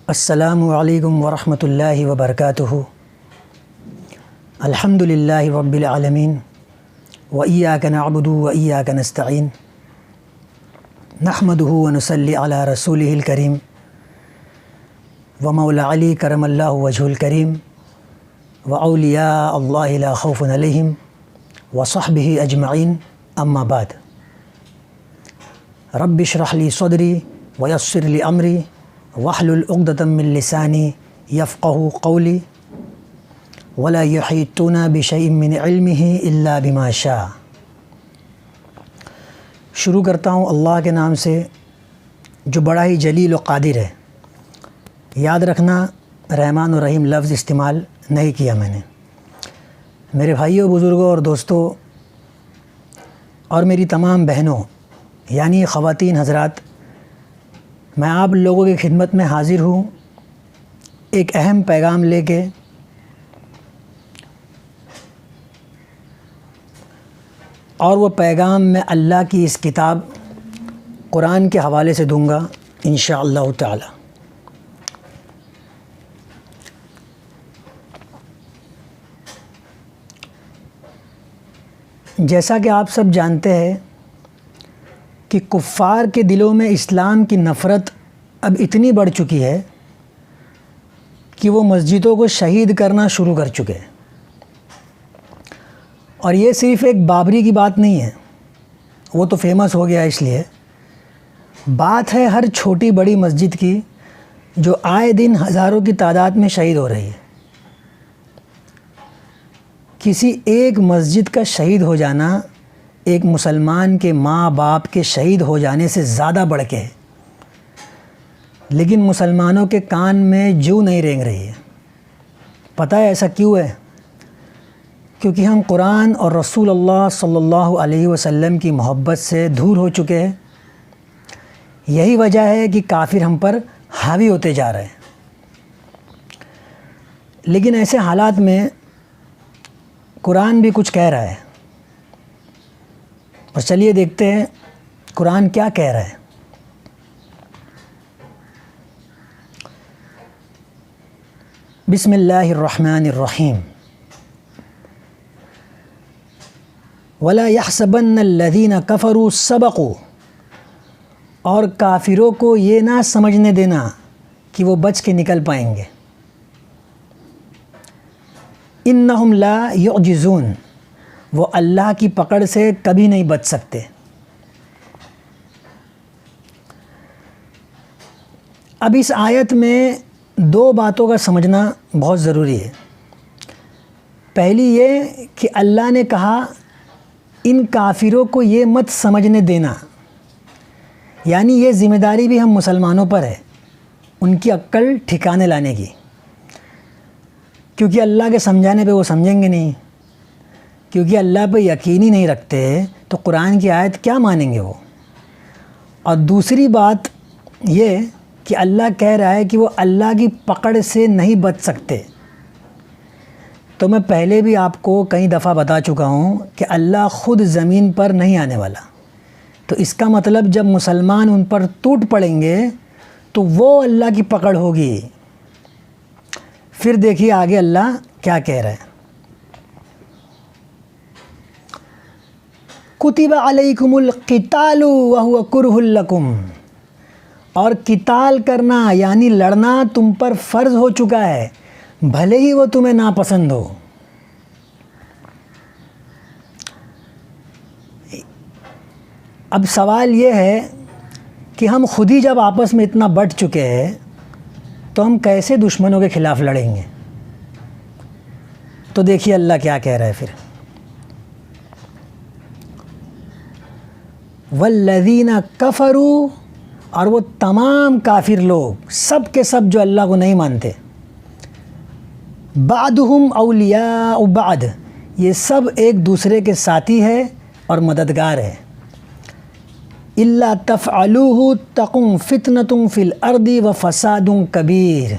السلام علیکم ورحمۃ اللہ وبرکاتہ۔ الحمد للہ رب العالمین وإیاک نعبد وإیاک نستعین نحمدہ ونصلی علی رسولہ الکریم ومولا علی کرم اللہ وجہ الکریم واولیاء اللہ لا خوف علیہم وصحبہ اجمعین اما بعد۔ رب اشرح لی صدری ویسر لی امری واحلل عقدۃ من لسانی یفقہوا قولی ولا یحیطون بشیء من علمہ الا بما شاء۔ شروع کرتا ہوں اللہ کے نام سے جو بڑا ہی جلیل و قادر ہے۔ یاد رکھنا رحمان و رحیم لفظ استعمال نہیں کیا میں نے۔ میرے بھائیوں، بزرگوں اور دوستوں اور میری تمام بہنوں یعنی خواتین حضرات، میں آپ لوگوں کی خدمت میں حاضر ہوں ایک اہم پیغام لے کے۔ اور وہ پیغام میں اللہ کی اس کتاب قرآن کے حوالے سے دوں گا انشاءاللہ تعالی۔ جیسا کہ آپ سب جانتے ہیں کہ کفار کے دلوں میں اسلام کی نفرت اب اتنی بڑھ چکی ہے کہ وہ مسجدوں کو شہید کرنا شروع کر چکے ہیں۔ اور یہ صرف ایک بابری کی بات نہیں ہے، وہ تو فیمس ہو گیا اس لیے۔ بات ہے ہر چھوٹی بڑی مسجد کی جو آئے دن ہزاروں کی تعداد میں شہید ہو رہی ہے۔ کسی ایک مسجد کا شہید ہو جانا ایک مسلمان کے ماں باپ کے شہید ہو جانے سے زیادہ بڑھ کے ہے، لیکن مسلمانوں کے کان میں جو نہیں رینگ رہی ہے۔ پتہ ہے ایسا کیوں ہے؟ کیونکہ ہم قرآن اور رسول اللہ صلی اللہ علیہ وسلم کی محبت سے دور ہو چکے ہیں۔ یہی وجہ ہے کہ کافر ہم پر حاوی ہوتے جا رہے ہیں۔ لیکن ایسے حالات میں قرآن بھی کچھ کہہ رہا ہے، اور چلیے دیکھتے ہیں قرآن کیا کہہ رہا ہے۔ بسم اللہ الرحمن الرحیم۔ وَلَا يَحْسَبَنَّ الَّذِينَ كَفَرُوا سَبَقُوا، اور کافروں کو یہ نہ سمجھنے دینا کہ وہ بچ کے نکل پائیں گے۔ اِنَّهُمْ لَا يُعْجِزُونَ، وہ اللہ کی پکڑ سے کبھی نہیں بچ سکتے۔ اب اس آیت میں دو باتوں کا سمجھنا بہت ضروری ہے۔ پہلی یہ کہ اللہ نے کہا ان کافروں کو یہ مت سمجھنے دینا، یعنی یہ ذمہ داری بھی ہم مسلمانوں پر ہے ان کی عقل ٹھکانے لانے کی، کیونکہ اللہ کے سمجھانے پہ وہ سمجھیں گے نہیں، کیونکہ اللہ پہ یقین ہی نہیں رکھتے تو قرآن کی آیت کیا مانیں گے وہ۔ اور دوسری بات یہ کہ اللہ کہہ رہا ہے کہ وہ اللہ کی پکڑ سے نہیں بچ سکتے۔ تو میں پہلے بھی آپ کو کئی دفعہ بتا چکا ہوں کہ اللہ خود زمین پر نہیں آنے والا، تو اس کا مطلب جب مسلمان ان پر ٹوٹ پڑیں گے تو وہ اللہ کی پکڑ ہوگی۔ پھر دیکھیے آگے اللہ کیا کہہ رہا ہے۔ کتب علیکم القتال وہو کرہ لکم، اور قتال کرنا یعنی لڑنا تم پر فرض ہو چکا ہے، بھلے ہی وہ تمہیں ناپسند ہو۔ اب سوال یہ ہے کہ ہم خود ہی جب آپس میں اتنا بٹ چکے ہیں تو ہم کیسے دشمنوں کے خلاف لڑیں گے؟ تو دیکھیے اللہ کیا کہہ رہا ہے پھر۔ والذین کفروا، اور وہ تمام کافر لوگ سب کے سب جو اللہ کو نہیں مانتے، بعضهم اولیاء بعض، یہ سب ایک دوسرے کے ساتھی ہے اور مددگار ہے۔ الا تفعلوه تکن فتنۃ فی الارض وفساد کبیر،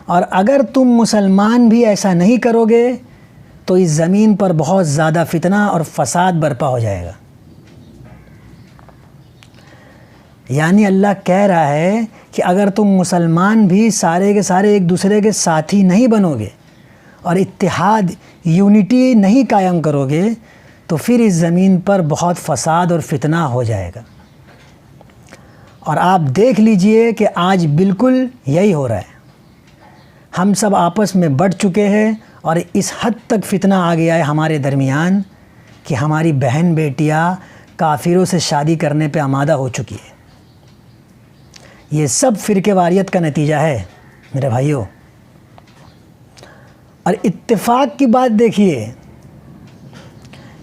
اور اگر تم مسلمان بھی ایسا نہیں کرو گے تو اس زمین پر بہت زیادہ فتنہ اور فساد برپا ہو جائے گا۔ یعنی اللہ کہہ رہا ہے کہ اگر تم مسلمان بھی سارے کے سارے ایک دوسرے کے ساتھی نہیں بنو گے اور اتحاد یونٹی نہیں قائم کرو گے تو پھر اس زمین پر بہت فساد اور فتنہ ہو جائے گا. اور آپ دیکھ لیجئے کہ آج بالکل یہی ہو رہا ہے. ہم سب آپس میں بٹ چکے ہیں اور اس حد تک فتنہ آ گیا ہے ہمارے درمیان کہ ہماری بہن بیٹیاں کافروں سے شادی کرنے پہ آمادہ ہو چکی ہے. یہ سب فرقے واریت کا نتیجہ ہے میرے بھائیوں. اور اتفاق کی بات دیکھیے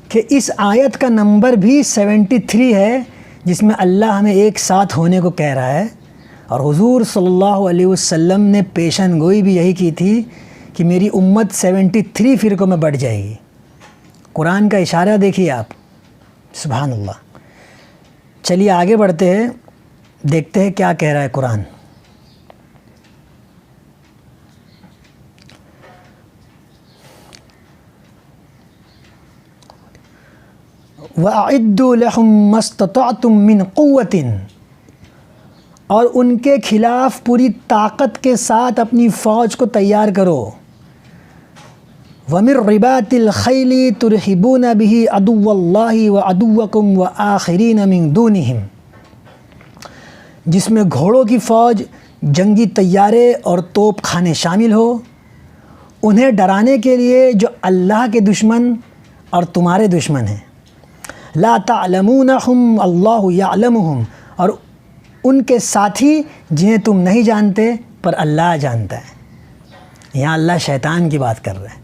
کہ اس آیت کا نمبر بھی 73 ہے جس میں اللہ ہمیں ایک ساتھ ہونے کو کہہ رہا ہے. اور حضور صلی اللہ علیہ وسلم نے پیشن گوئی بھی یہی کی تھی کہ میری امت 73 فرقوں میں بٹ جائے گی. قرآن کا اشارہ دیکھیے آپ. سبحان اللہ. چلیے آگے بڑھتے ہیں، دیکھتے ہیں کیا کہہ رہا ہے قرآن. وَأَعِدُّوا لَهُم مَّا اسْتَطَعْتُم مِّن قُوَّةٍ، اور ان کے خلاف پوری طاقت کے ساتھ اپنی فوج کو تیار کرو. وَمِن رِّبَاطِ الْخَيْلِ تُرْهِبُونَ بِهِ عَدُوَّ اللَّهِ وَعَدُوَّكُمْ وَآخَرِينَ مِن دُونِهِمْ، جس میں گھوڑوں کی فوج، جنگی طیارے اور توپ خانے شامل ہو، انہیں ڈرانے کے لیے جو اللہ کے دشمن اور تمہارے دشمن ہیں. لا تعلمونہم اللہ یعلمہم، اور ان کے ساتھی جنہیں تم نہیں جانتے پر اللہ جانتا ہے. یہاں اللہ شیطان کی بات کر رہے ہیں.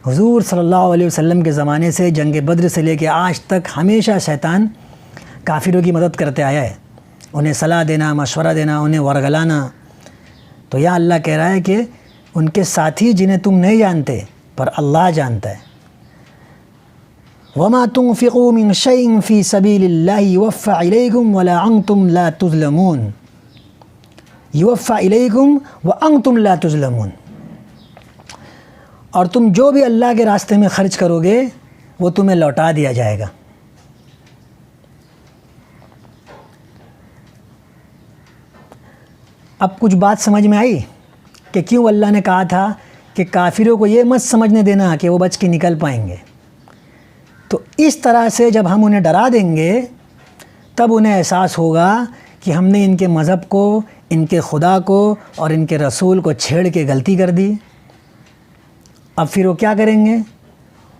حضور صلی اللہ علیہ وسلم کے زمانے سے جنگ بدر سے لے کے آج تک ہمیشہ شیطان کافروں کی مدد کرتے آیا ہے، انہیں صلاح دینا، مشورہ دینا، انہیں ورگلانا. تو یہاں اللہ کہہ رہا ہے کہ ان کے ساتھی جنہیں تم نہیں جانتے پر اللہ جانتا ہے. وَمَا تُنْفِقُوا مِنْ شَيْءٍ فِي سَبِيلِ اللَّهِ يُوَفَّى إِلَيْكُمْ وَلَا أَنْتُمْ لَا تُظْلَمُونَ. يُوَفَّى إِلَيْكُمْ وَأَنْتُمْ لَا تُظْلَمُونَ، اور تم جو بھی اللہ کے راستے میں خرچ کرو گے وہ تمہیں لوٹا دیا جائے گا. اب کچھ بات سمجھ میں آئی کہ کیوں اللہ نے کہا تھا کہ کافروں کو یہ مت سمجھنے دینا کہ وہ بچ کے نکل پائیں گے. تو اس طرح سے جب ہم انہیں ڈرا دیں گے تب انہیں احساس ہوگا کہ ہم نے ان کے مذہب کو، ان کے خدا کو اور ان کے رسول کو چھیڑ کے غلطی کر دی. اب پھر وہ کیا کریں گے؟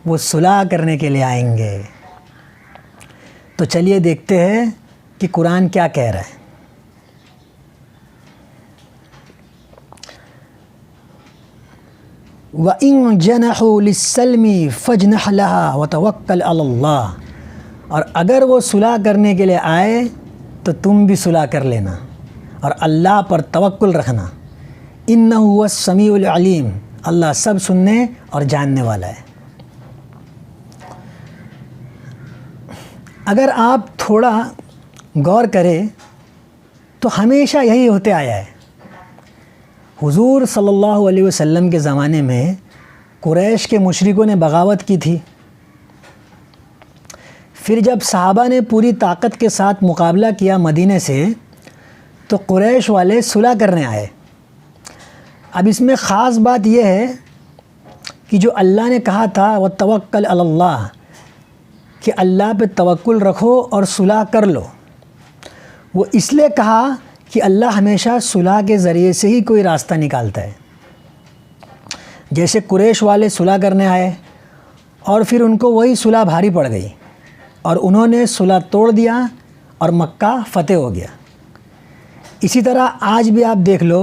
وہ صلح کرنے کے لیے آئیں گے. تو چلیے دیکھتے ہیں کہ قرآن کیا کہہ رہا ہے. وَإِن جَنَحُوا لِلسَّلْمِ فَاجْنَحْ لَهَا وَتَوَكَّلْ عَلَى اللَّهِ، اور اگر وہ صلح کرنے کے لیے آئے تو تم بھی صلح کر لینا اور اللہ پر توکل رکھنا. إِنَّهُ هُوَ السَّمِيعُ الْعَلِيمُ، اللہ سب سننے اور جاننے والا ہے. اگر آپ تھوڑا غور کریں تو ہمیشہ یہی ہوتے آیا ہے. حضور صلی اللہ علیہ وسلم کے زمانے میں قریش کے مشرکوں نے بغاوت کی تھی. پھر جب صحابہ نے پوری طاقت کے ساتھ مقابلہ کیا مدینے سے تو قریش والے صلح کرنے آئے. اب اس میں خاص بات یہ ہے کہ جو اللہ نے کہا تھا وَتَوَكَّلْ عَلَى اللَّهِ، کہ اللہ پہ توکل رکھو اور صلح کر لو، وہ اس لیے کہا کہ اللہ ہمیشہ صلح کے ذریعے سے ہی کوئی راستہ نکالتا ہے. جیسے قریش والے صلح کرنے آئے اور پھر ان کو وہی صلح بھاری پڑ گئی اور انہوں نے صلح توڑ دیا اور مکہ فتح ہو گیا. اسی طرح آج بھی آپ دیکھ لو،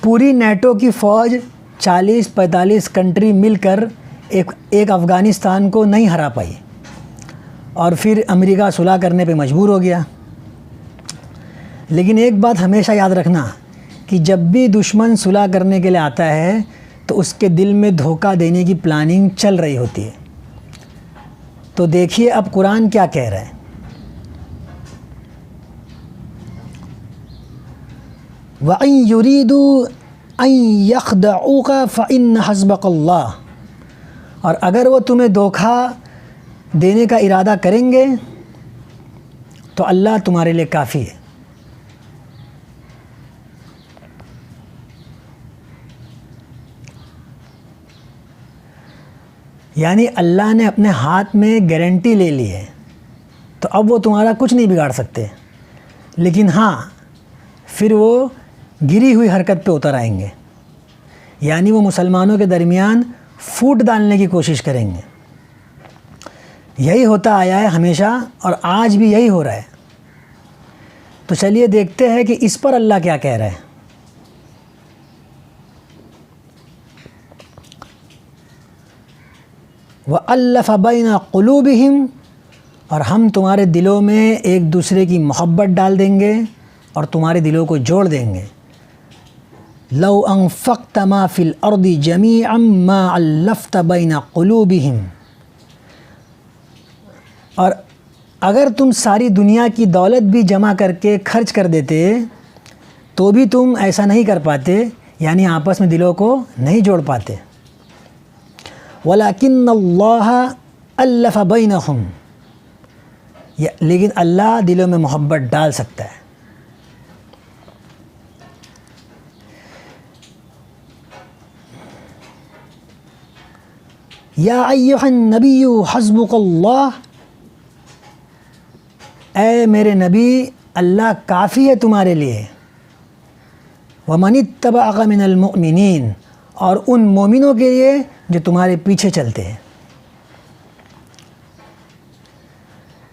پوری نیٹو کی فوج 40-45 کنٹری مل کر ایک افغانستان کو نہیں ہرا پائی اور پھر امریکہ صلح کرنے پہ مجبور ہو گیا. لیکن ایک بات ہمیشہ یاد رکھنا کہ جب بھی دشمن صلح کرنے کے لیے آتا ہے تو اس کے دل میں دھوکہ دینے کی پلاننگ چل رہی ہوتی ہے. تو دیکھیے اب قرآن کیا کہہ رہا ہے. وَإِن يُرِيدُوا أَن يَخْدَعُوكَ فَإِنَّ حَسْبَكَ اللَّهُ، اور اگر وہ تمہیں دھوکہ دینے کا ارادہ کریں گے تو اللہ تمہارے لیے کافی ہے. یعنی اللہ نے اپنے ہاتھ میں گارنٹی لے لی ہے تو اب وہ تمہارا کچھ نہیں بگاڑ سکتے. لیکن ہاں پھر وہ گری ہوئی حرکت پہ اتر آئیں گے. یعنی وہ مسلمانوں کے درمیان پھوٹ ڈالنے کی کوشش کریں گے. یہی ہوتا آیا ہے ہمیشہ اور آج بھی یہی ہو رہا ہے. تو چلیے دیکھتے ہیں کہ اس پر اللہ کیا کہہ رہا ہے. وَأَلَّفَ بَيْنَ قُلُوبِهِمْ، اور ہم تمہارے دلوں میں ایک دوسرے کی محبت ڈال دیں گے اور تمہارے دلوں کو جوڑ دیں گے. لَوْ أَنفَقْتَ مَا فِي الْأَرْضِ جَمِيعًا مَا أَلَّفْتَ بَيْنَ قُلُوبِهِمْ، اور اگر تم ساری دنیا کی دولت بھی جمع کر کے خرچ کر دیتے تو بھی تم ایسا نہیں کر پاتے، یعنی آپس میں دلوں کو نہیں جوڑ پاتے. وَلَكِنَّ اللَّهَ أَلَّفَ بَيْنَهُمْ، لیکن اللہ دلوں میں محبت ڈال سکتا ہے. یا ایھا النبی حسبک اللہ، اے میرے نبی اللہ کافی ہے تمہارے لیے. ومن اتبعک من المؤمنین، اور ان مومنوں کے لیے جو تمہارے پیچھے چلتے ہیں.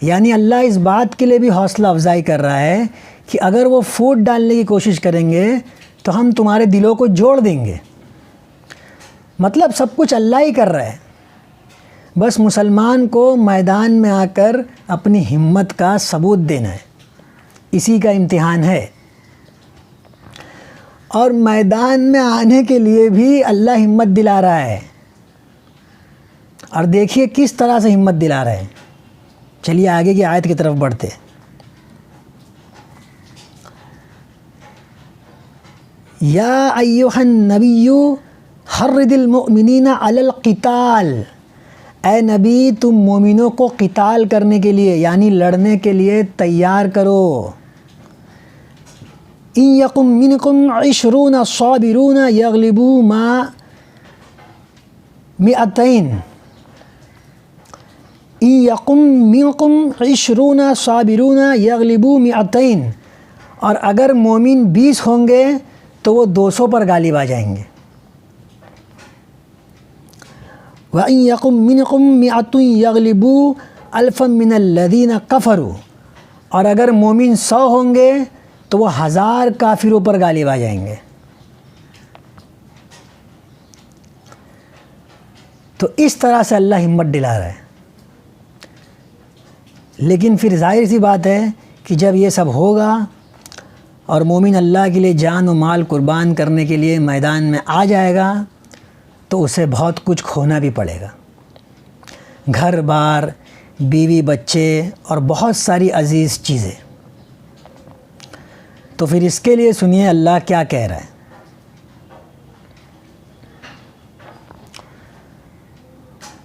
یعنی اللہ اس بات کے لیے بھی حوصلہ افزائی کر رہا ہے کہ اگر وہ پھوٹ ڈالنے کی کوشش کریں گے تو ہم تمہارے دلوں کو جوڑ دیں گے. مطلب سب کچھ اللہ ہی کر رہا ہے، بس مسلمان کو میدان میں آ کر اپنی ہمت کا ثبوت دینا ہے. اسی کا امتحان ہے. اور میدان میں آنے کے لیے بھی اللہ ہمت دلا رہا ہے. اور دیکھیے کس طرح سے ہمت دلا رہا ہے. چلیے آگے کی آیت کی طرف بڑھتے. یا ایھا النبی حرض المؤمنین علی القتال، اے نبی تم مومنوں کو قتال کرنے کے لیے یعنی لڑنے کے لیے تیار کرو. ان یکم منکم 20 صابرون یغلبوا ما 200، ان یکم منکم 20 صابرون یغلبوا 200، اور اگر مومن 20 ہوں گے تو وہ 200 پر غالب آ جائیں گے. وَإِن يَقُم مِّنكُم مِّئَةٌ يَغْلِبُوا أَلْفًا مِّنَ الَّذِينَ كَفَرُوا، اور اگر مومن 100 ہوں گے تو وہ 1000 کافروں پر غالب آ جائیں گے. تو اس طرح سے اللہ ہمت دلا رہا ہے. لیکن پھر ظاہر سی بات ہے کہ جب یہ سب ہوگا اور مومن اللہ کے لیے جان و مال قربان کرنے کے لیے میدان میں آ جائے گا تو اسے بہت کچھ کھونا بھی پڑے گا. گھر بار، بیوی بچے اور بہت ساری عزیز چیزیں. تو پھر اس کے لیے سنیے اللہ کیا کہہ رہا ہے.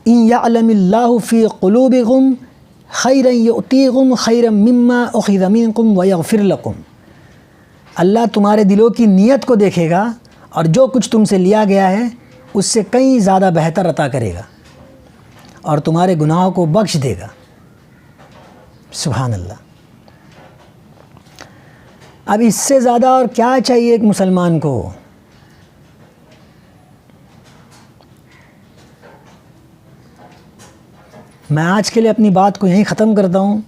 ان یعلم اللہ فی قلوبکم خیرا یؤتیکم خیرا مما اخذ منکم ویغفر لکم، اللہ تمہارے دلوں کی نیت کو دیکھے گا اور جو کچھ تم سے لیا گیا ہے اس سے کئی زیادہ بہتر عطا کرے گا اور تمہارے گناہوں کو بخش دے گا. سبحان اللہ. اب اس سے زیادہ اور کیا چاہیے ایک مسلمان کو. میں آج کے لیے اپنی بات کو یہیں ختم کرتا ہوں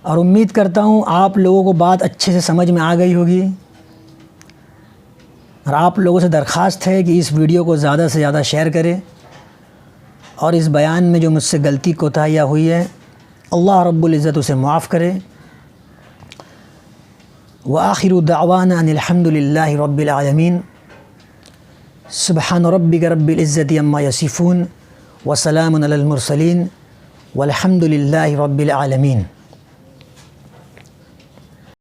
اور امید کرتا ہوں آپ لوگوں کو بات اچھے سے سمجھ میں آ گئی ہوگی. اور آپ لوگوں سے درخواست ہے کہ اس ویڈیو کو زیادہ سے زیادہ شیئر کریں اور اس بیان میں جو مجھ سے غلطی کوتاہیاں ہوئی ہے اللہ رب العزت اسے معاف کرے. وآخر دعوانا ان الحمد للہ رب العالمین. سبحان ربک رب العزت عما یصفون وسلام علی المرسلین والحمد للہ رب العالمین.